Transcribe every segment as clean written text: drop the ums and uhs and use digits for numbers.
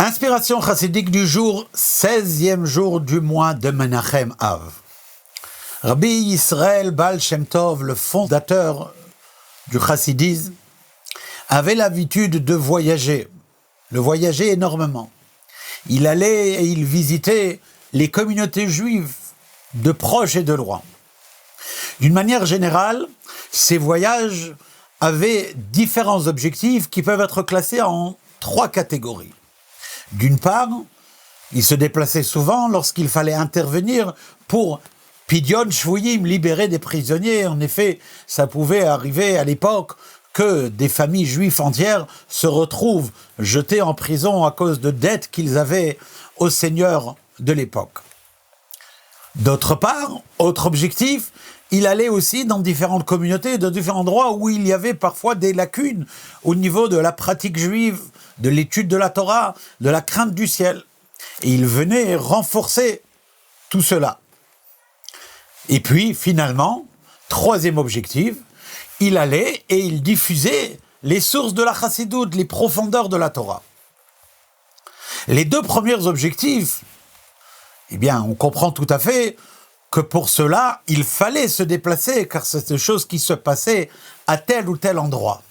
Inspiration chassidique du jour, 16e jour du mois de Menachem Av. Rabbi Yisrael Baal Shem Tov, le fondateur du chassidisme, avait l'habitude de voyager. Le voyager énormément. Il allait et il visitait les communautés juives de proche et de loin. D'une manière générale, ces voyages avaient différents objectifs qui peuvent être classés en 3 catégories. D'une part, il se déplaçait souvent lorsqu'il fallait intervenir pour Pidyon Shvuyim, libérer des prisonniers. En effet, ça pouvait arriver à l'époque que des familles juives entières se retrouvent jetées en prison à cause de dettes qu'ils avaient au seigneur de l'époque. D'autre part, autre objectif, il allait aussi dans différentes communautés, dans différents endroits où il y avait parfois des lacunes au niveau de la pratique juive, de l'étude de la Torah, de la crainte du ciel. Et il venait renforcer tout cela. Et puis, finalement, 3e objectif, il allait et il diffusait les sources de la chassidoute, les profondeurs de la Torah. Les 2 premiers objectifs, eh bien, on comprend tout à fait que pour cela, il fallait se déplacer, car c'est des choses qui se passaient à tel ou tel endroit.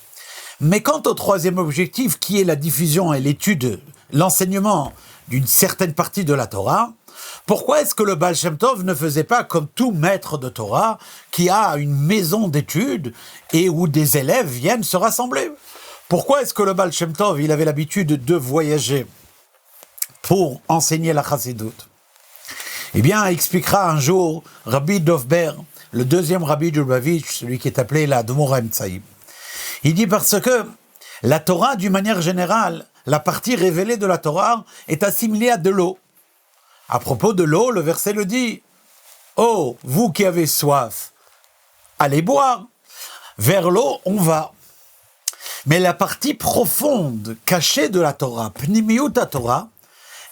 Mais quant au 3e objectif, qui est la diffusion et l'étude, l'enseignement d'une certaine partie de la Torah, pourquoi est-ce que le Baal Shem Tov ne faisait pas comme tout maître de Torah, qui a une maison d'études et où des élèves viennent se rassembler? Pourquoi est-ce que le Baal Shem Tov, il avait l'habitude de voyager pour enseigner la chassidoute? Eh bien, expliquera un jour Rabbi Dovber, le 2e rabbi du Lubavitch, celui qui est appelé la Admor HaEmtsaï. Il dit parce que la Torah, d'une manière générale, la partie révélée de la Torah est assimilée à de l'eau. À propos de l'eau, le verset le dit. Oh, vous qui avez soif, allez boire. Vers l'eau, on va. Mais la partie profonde, cachée de la Torah, Pnimiut Torah,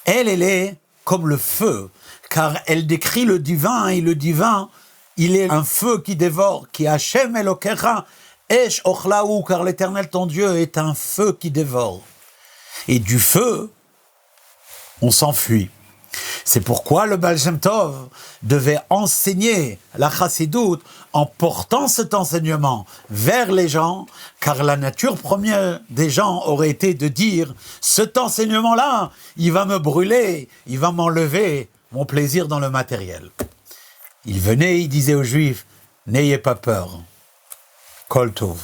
elle est comme le feu, car elle décrit le divin, et le divin, il est un feu qui dévore, qui Hashem Elokecha, Esh Ochlaou, car l'Éternel ton Dieu est un feu qui dévore. Et du feu, on s'enfuit. C'est pourquoi le Baal Shem Tov devait enseigner la chassidoute en portant cet enseignement vers les gens, car la nature première des gens aurait été de dire « cet enseignement-là, il va me brûler, il va m'enlever mon plaisir dans le matériel ». Il venait, il disait aux Juifs « n'ayez pas peur, Kol Tov ».